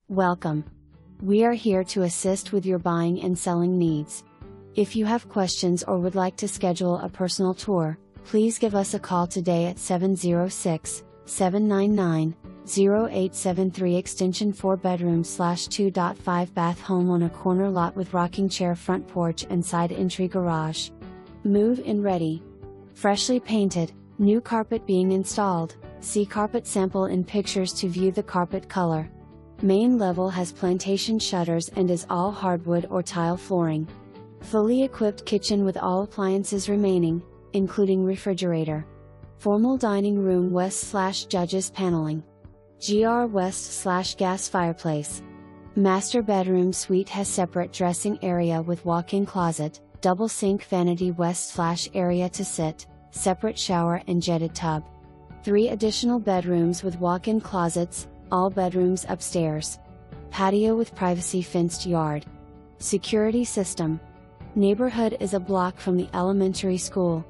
Welcome. We are here to assist with your buying and selling needs. If you have questions or would like to schedule a personal tour, please give us a call today at 706-799-0873 extension 4 bedroom/2.5 bath home on a corner lot with rocking chair front porch and side entry garage. Move-in ready. Freshly painted, new carpet being installed. See carpet sample in pictures to view the carpet color. Main level has plantation shutters and is all hardwood or tile flooring. Fully equipped kitchen with all appliances remaining, including refrigerator. Formal dining room west/judges paneling. GR west/gas fireplace. Master bedroom suite has separate dressing area with walk-in closet, double sink vanity west/area to sit, separate shower and jetted tub. 3 additional bedrooms with walk-in closets, all bedrooms upstairs. Patio with privacy fenced yard. Security system. Neighborhood is a block from the elementary school.